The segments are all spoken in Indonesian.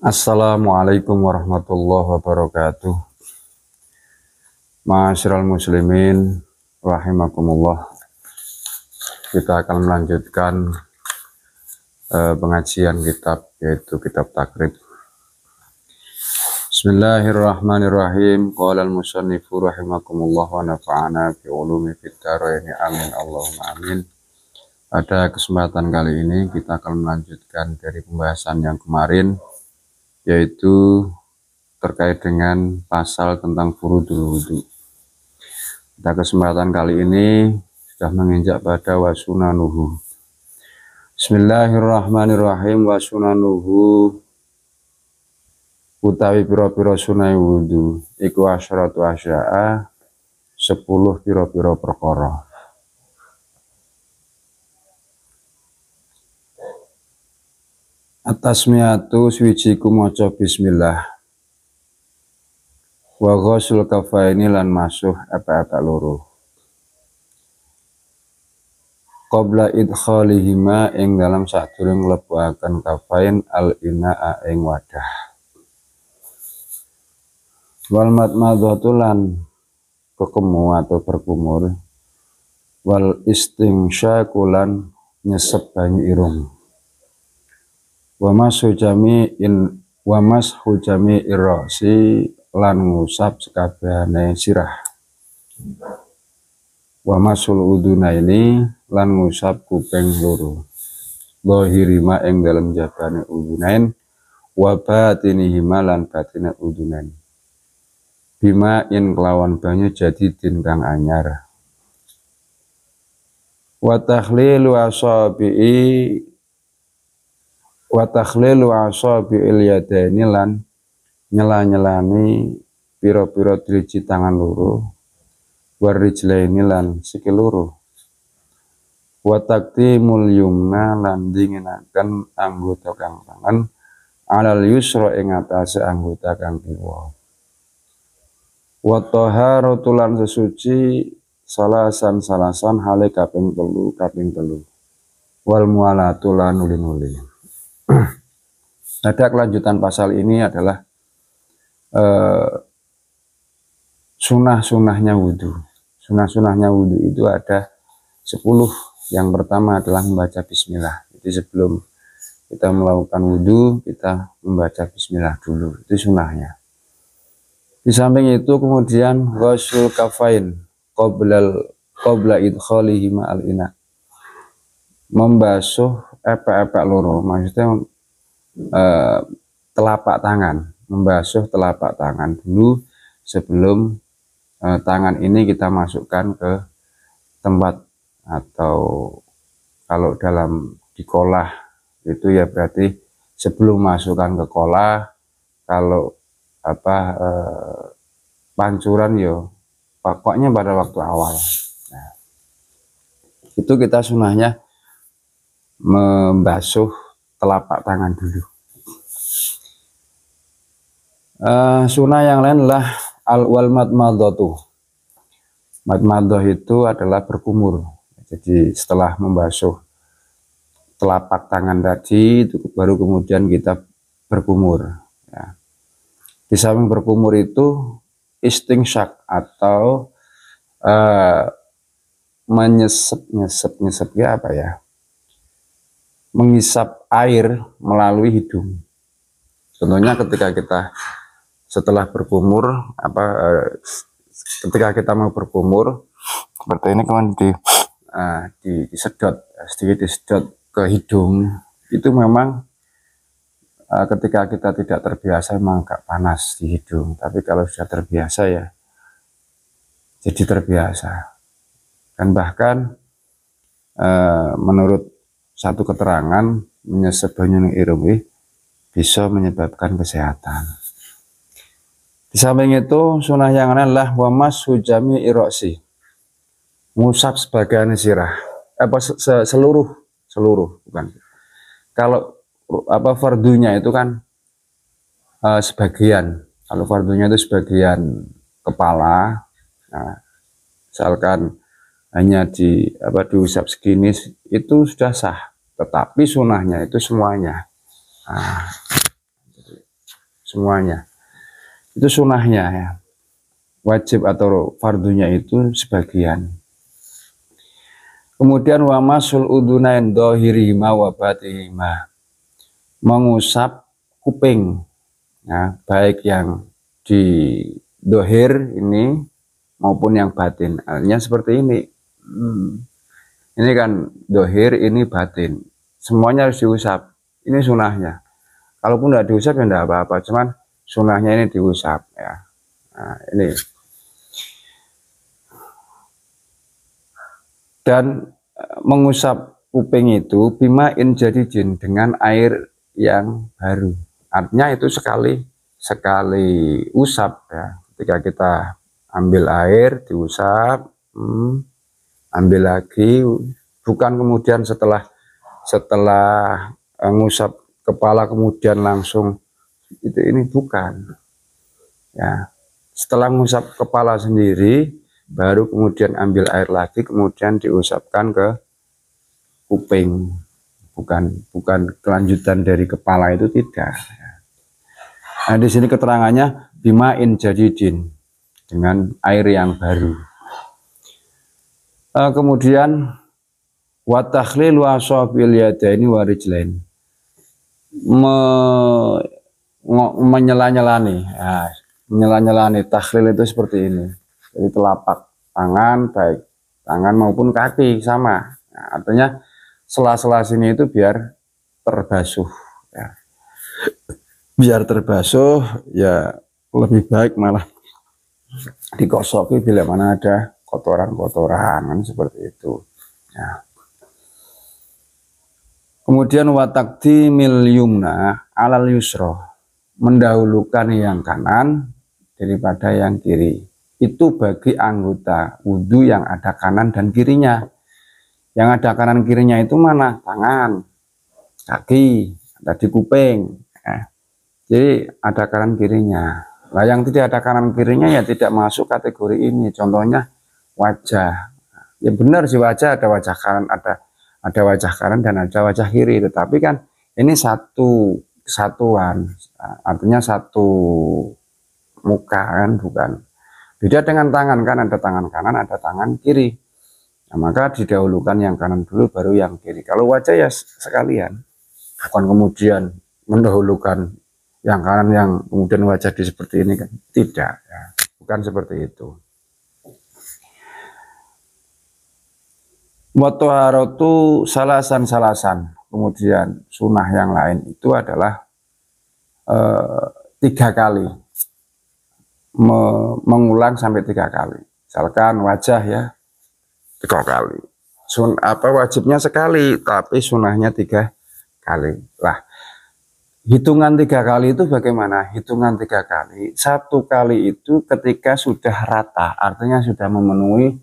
Assalamualaikum warahmatullahi wabarakatuh. Ma'asyiral muslimin rahimakumullah. Kita akan melanjutkan pengajian kitab, yaitu kitab takrib. Bismillahirrahmanirrahim. Qala al-musannifu rahimakumullah wa nafa'ana fi ulumi fid dharain. Amin Allahumma amin. Pada kesempatan kali ini kita akan melanjutkan dari pembahasan yang kemarin, yaitu terkait dengan pasal tentang furudul wudu. Pada kesempatan kali ini sudah menginjak pada wasunanuhu. Bismillahirrahmanirrahim. Wasunanuhu utawi piro-piro sunai wudu iku asyaratu asya'a 10 piro-piro perkara. Atasmiyatu swijiku maca bismillah. Wa ghusul kafaini lan masuh apa-apa loro. Qabla idkhalihima ing dalam sadurung mlebuaken kafain al ina'a ing wadah. Wal madmadhatu lan kekemu atau berkumur. Wal istingsyaku lan nyesep banyu irung. Wa mashu jami'ir ra'si lan ngusap sekabehane sirah. Wa masul udunaini lan ngusap kuping loro. Zahirima ing dalem jabane udunain wa batinihima lan batine udunain. Bima in kelawan banyu jadi kang anyar. Wa takhlilu asabi'il yadaini lan nyela-nyelani piro-piro driji tangan loro. Warijlaini lan sikil loro. Wa taqdimul yumna lan dinginaken anggota kang tangan alal yusra ing atase anggota kang kiwa. Wa taharatu lan sesuci salasan hale kaping telu. Wal mualatu lan nuli-nuli. Ada kelanjutan pasal ini adalah sunah-sunahnya wudhu. Sunah-sunahnya wudhu itu ada 10. Yang pertama adalah membaca bismillah. Jadi sebelum kita melakukan wudhu, kita membaca bismillah dulu. Itu sunahnya. Di samping itu kemudian ghusul kafain qabla idkhalihima al ina. Membasuh epek-epek loro, maksudnya telapak tangan. Membasuh telapak tangan dulu sebelum tangan ini kita masukkan ke tempat, atau kalau dalam dikolah itu ya berarti sebelum masukkan ke kolah. Kalau pancuran yo pokoknya pada waktu awal. Nah, itu kita sunahnya membasuh telapak tangan dulu. Sunah yang lain adalah wal madmadhatu. Madmadhah itu adalah berkumur. Jadi setelah membasuh telapak tangan tadi itu baru kemudian kita berkumur. Ya. Di samping berkumur itu istingsyak atau menyesep ya apa ya? Mengisap air melalui hidung. Contohnya ketika kita setelah berkumur, ketika kita mau berkumur seperti ini, kemudian sedikit disedot ke hidung, itu memang ketika kita tidak terbiasa memang agak panas di hidung, tapi kalau sudah terbiasa ya jadi terbiasa. Dan bahkan menurut satu keterangan, menyesep banyu ning irung bisa menyebabkan kesehatan. Di samping itu sunah yang lain adalah wa mashu jami'ir ra'si. Ngusap sebagian sirah. Seluruh bukan. Kalau fardunya itu kan sebagian. Kalau fardunya itu sebagian kepala. Nah, misalkan hanya diusap segini itu sudah sah. Tetapi sunahnya itu semuanya. Nah, semuanya. Itu sunahnya ya. Wajib atau fardunya itu sebagian. Kemudian wa masul udunain dohirihima wa batihima, mengusap kuping, ya, baik yang di dohir ini maupun yang batin. Artinya seperti ini. Ini kan dohir, ini batin. Semuanya harus diusap. Ini sunahnya. Kalaupun tidak diusap ya tidak apa-apa. Cuman sunahnya ini diusap ya. Nah, ini. Dan mengusap kuping itu bima'in jadidin, dengan air yang baru. Artinya itu sekali usap ya. Ketika kita ambil air diusap, ambil lagi, bukan kemudian setelah ngusap kepala kemudian langsung ini bukan ya. Setelah ngusap kepala sendiri baru kemudian ambil air lagi, kemudian diusapkan ke kuping, bukan kelanjutan dari kepala, itu tidak. Nah, di sini keterangannya bima'in jadidin, dengan air yang baru. Kemudian wa takhlil wa asabil yadaini wa rijlain, menyela-nyelani. Nah, menyela-nyelani takhlil itu seperti ini. Jadi telapak tangan, baik tangan maupun kaki sama. Nah, artinya sela-sela sini itu biar terbasuh ya. Biar terbasuh ya, lebih baik malah dikosoki bila mana ada kotoran-kotoran, kan seperti itu ya. Kemudian watakdimil yumna alal yusro, mendahulukan yang kanan daripada yang kiri. Itu bagi anggota wudhu yang ada kanan dan kirinya. Yang ada kanan kirinya itu mana? Tangan, kaki, tadi kuping ya. Jadi ada kanan kirinya. Nah, yang tidak ada kanan kirinya ya tidak masuk kategori ini. Contohnya wajah. Ya benar sih, wajah ada wajah kanan, ada wajah kanan dan ada wajah kiri. Tetapi kan ini satu kesatuan, artinya satu muka kan, bukan. Beda dengan tangan, kan ada tangan kanan, ada tangan kiri. Nah, maka didahulukan yang kanan dulu baru yang kiri. Kalau wajah ya sekalian, bukan kemudian mendahulukan yang kanan yang kemudian wajah di seperti ini kan. Tidak ya, bukan seperti itu. Wa thaharatu salasan. Kemudian sunnah yang lain itu adalah 3 kali, mengulang sampai 3 kali. Misalkan wajah ya 3 kali. Wajibnya sekali, tapi sunnahnya 3 kali. Lah, hitungan 3 kali itu bagaimana? Hitungan 3 kali. 1 kali itu ketika sudah rata, artinya sudah memenuhi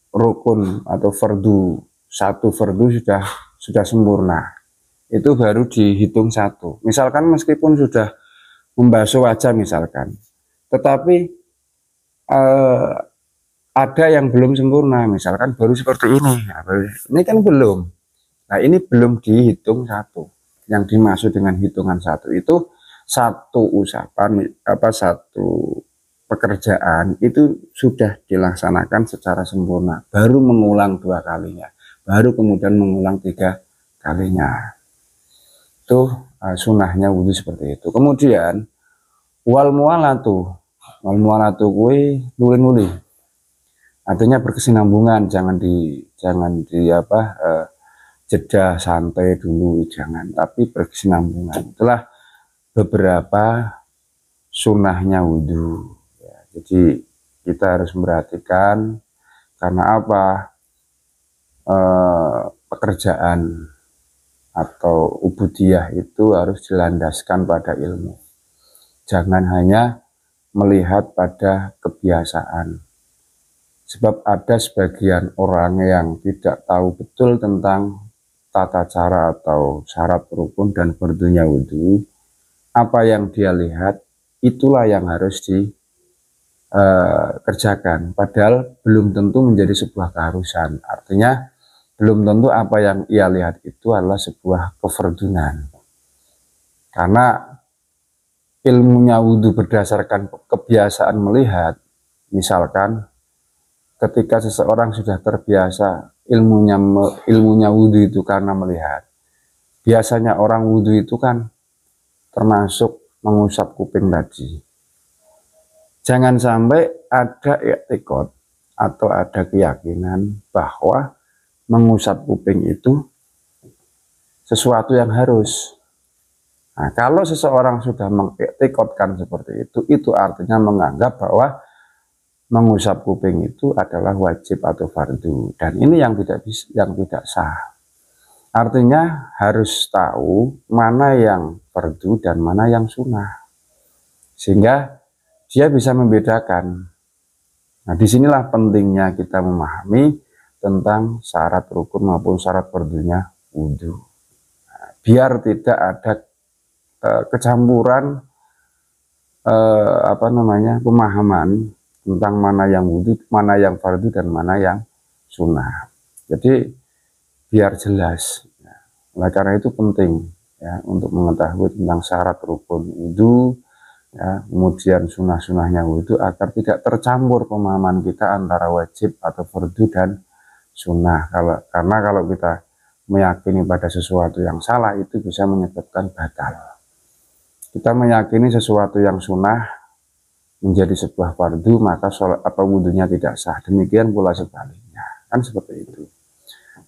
rukun atau fardu. 1 fardu sudah sempurna. Itu baru dihitung 1. Misalkan meskipun sudah membasuh wajah misalkan, tetapi ada yang belum sempurna, misalkan baru seperti ini. Nah, ini kan belum. Nah, ini belum dihitung 1. Yang dimaksud dengan hitungan 1 itu 1 usapan, 1 pekerjaan itu sudah dilaksanakan secara sempurna, baru mengulang 2 kalinya, baru kemudian mengulang 3 kalinya. Itu sunahnya wudhu seperti itu. Kemudian wal mualatu kuwi nuli-nuli, artinya berkesinambungan, jangan di jeda santai dulu, jangan, tapi berkesinambungan. Itulah beberapa sunahnya wudhu ya. Jadi kita harus memperhatikan, karena apa? Pekerjaan atau ubudiyah itu harus dilandaskan pada ilmu. Jangan hanya melihat pada kebiasaan. Sebab ada sebagian orang yang tidak tahu betul tentang tata cara atau syarat rukun dan fardunya wudhu. Apa yang dia lihat itulah yang harus dikerjakan. Padahal belum tentu menjadi sebuah keharusan. Artinya belum tentu apa yang ia lihat itu adalah sebuah kefardunan. Karena ilmunya wudhu berdasarkan kebiasaan melihat, misalkan ketika seseorang sudah terbiasa ilmunya wudhu itu karena melihat, biasanya orang wudhu itu kan termasuk mengusap kuping tadi. Jangan sampai ada i'tiqad atau ada keyakinan bahwa mengusap kuping itu sesuatu yang harus. Nah, kalau seseorang sudah mengiktikadkan seperti itu artinya menganggap bahwa mengusap kuping itu adalah wajib atau fardu, dan ini yang tidak sah. Artinya harus tahu mana yang fardu dan mana yang sunnah, sehingga dia bisa membedakan. Nah, disinilah pentingnya kita memahami tentang syarat rukun maupun syarat fardunya wudhu. Nah, biar tidak ada kecampuran pemahaman tentang mana yang wudhu, mana yang fardu dan mana yang sunnah. Jadi biar jelas. Nah, karena itu penting ya untuk mengetahui tentang syarat rukun wudhu, ya, kemudian sunnah-sunnahnya wudhu, agar tidak tercampur pemahaman kita antara wajib atau fardu dan sunnah. Karena kalau kita meyakini pada sesuatu yang salah, itu bisa menyebabkan batal. Kita meyakini sesuatu yang sunnah menjadi sebuah fardu, maka sholat atau wudhunya tidak sah. Demikian pula sebaliknya, kan seperti itu.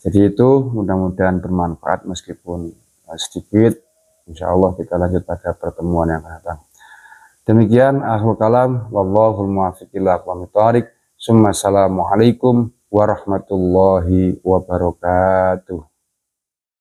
Jadi itu mudah-mudahan bermanfaat meskipun sedikit. Insya Allah kita lanjut pada pertemuan yang akan datang. Demikian akhul kalam, wallahul muwaffiq ila aqwamit thoriq. Assalamualaikum warahmatullahi wabarakatuh.